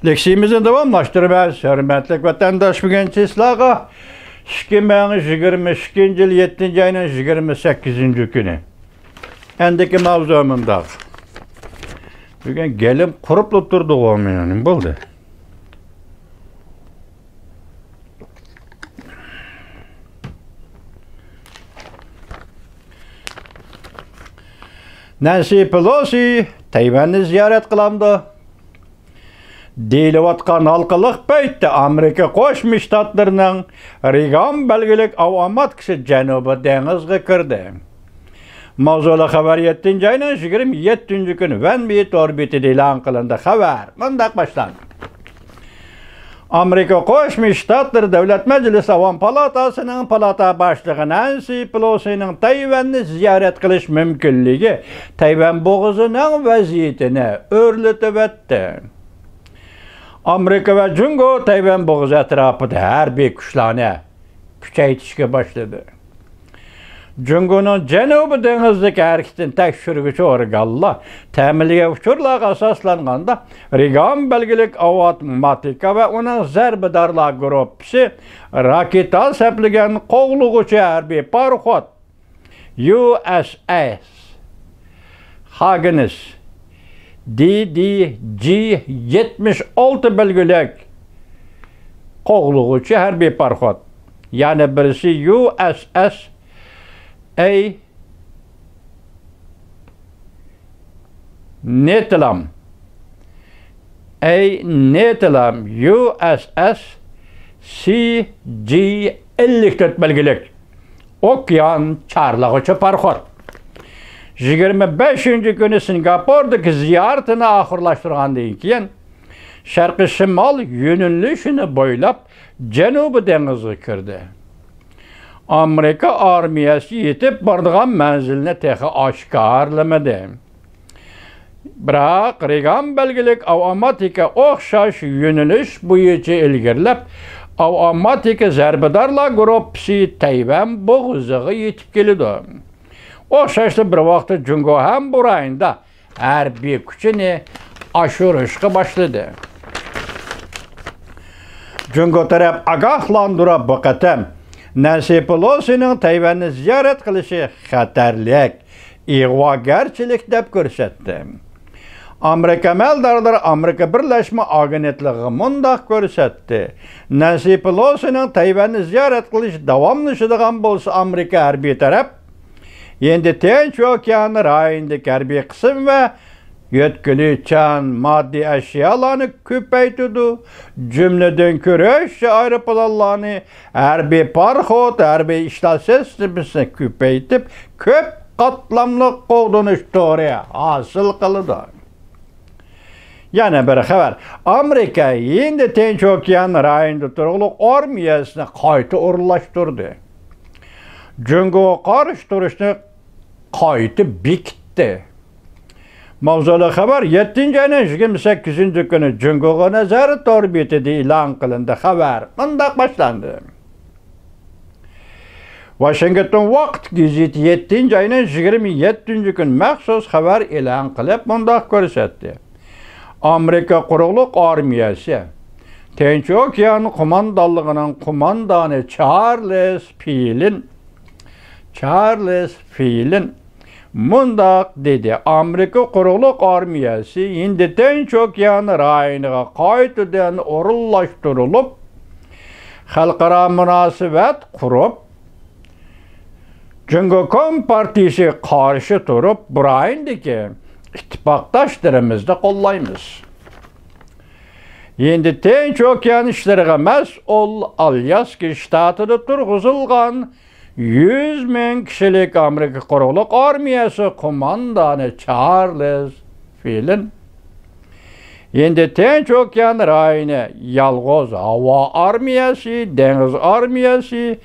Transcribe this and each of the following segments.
Leksimizni davamlaştırmaz. Hürmetlik vatandaş bugün Çislağa 2022 yıl 7. ayının 28. günü. Endeki mavzumunda. Bugün gelip kurup tutturdu olmayanın buldu. Nancy Pelosi Tayvan'ı ziyaret kılamdı. Deyilayotgan halkılık paytda Amerika Qo'shma Shtatlarining Reagan belgilik avomat kishi Janubiy dengizga kirdi. Mavzuli xabar 7. ayning 27. kuni Vanbit orbitida e'lon qilindi. Xabar mundaq boshlandi. Amerika Qo'shma Shtatlari Davlat Majlisi Avom palatasining palata boshlig'i Nancy Pelosining Tayvanni ziyorat qilish mumkinligi Tayvan bo'g'izining vaziyatini o'rlatib o'tdi. Amerika ve Jungo Tayvan bo'g'izi atrofida harbiy kuchlarni kuchaytirishga boshladi. Jungoning Janubiy dengizdagi harakatini tekshiruvchi organlar ta'minlagan uchurlarga asoslanganda Reagan belgilik avtomatika va uning zarbadorlar guruhi raketa saplagan qo'g'lug'uchi harbiy parxod USS Hagenes DDG-76 belgilik qo'g'lug'uchi harbiy parxod, ya'ni birisi USS Needham USS CG-54 belgilik okean charlag'uchi parxod 25. günü Singapur'daki ziyaretini ahırlaştırgandan keyin Şarkı Şimal yönünlüşünü boylap Janubiy dengiziga kirdi. Amerika armiyasi yetib bordigan manzilni texi oshkorlamadi. Biroq Reagan belgilik avtomatika o'xshash yo'nalish bo'yicha ilgirlab, avtomatika zarbadorlar guruhi Tayvan bo'g'iziga yetib keldi. O'xshashli bir vaqtda Jungo ham bu rayonda harbiy kuchini oshirishga boshladi. Jungo taraf ogohlantirib boqatam Nancy Pelosining Tayvanni ziyorat qilishi xatarlik, ig'vogarchilik deb ko'rsatdi. Amerika amaldorlari Amerika Birlashma Agentligi mundaq ko'rsatdi. Nancy Pelosining Tayvanni ziyorat qilish davomlashadigan bo'lsa, Amerika harbiy taraf endi Tinch okeani rayonidagi harbiy qism va yetkilican maddi eşyalarını ko'paytirdi. Cümleden kurash aeroplanlarını harbiy parxod, harbiy ishlash sistemini ko'paytib, ko'p qatlamli qo'g'dinish to'g'ri hosil qildi. Yana bir xabar. Amerika endi Tinch okeani rayonida turg'uliq armiyasini qayta o'rinlashtirdi. Jungoga qarshi turishni qayta bekitdi. Mavzuli xabar 7. ayning 28. kuni Jungoga nazorat orbitida e'lon qilindi. Xabar mundaq boshlandi. Washington vaqt gazeti 7. ayning 27. kun maxsus xabar e'lon qilib mundaq ko'rsatdi. Amerika quruqliq armiyasi Tinch okean qo'mondonligining qo'mondoni Charles Phelan mundaq dedi. Amerika quruqliq armiyasi endi Tinch okeani rayoniga qaytadan o'rinlashtirilib, xalqaro munosabat qurib, Jungo Kompartiyasi qarshi turib, bu rayondagi ittifoqdoshlarimizni qo'llaymiz. Endi Tinch okeani ishlariga mas'ul Alyaska shtatida turg'izilgan 100.000 kishilik Amerika quruqliq armiyasi qo'mondoni Charles Phelan endi Tinch okeani rayoni yolg'iz havo armiyasi, dengiz armiyasi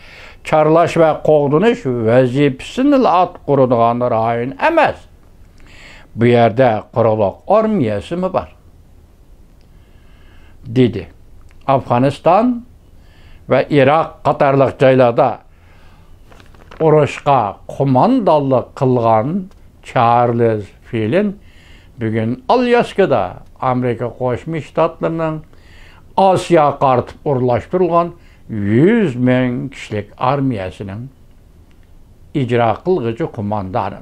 charlash va qo'g'dinish vazifasini atquradigan rayon emas. Bu yerda quruqliq armiyasi mi bor? dedi. Afg'oniston va Iroq qatorliq joylarda urushga qo'mondonlik qilgan Charles Phelan bugün Alyaska'da Amerika Qo'shma Shtatlarının Asiya qartib o'rlashtirilgan 100 ming kishilik armiyasining ijro qilg'uchi qo'mondoni.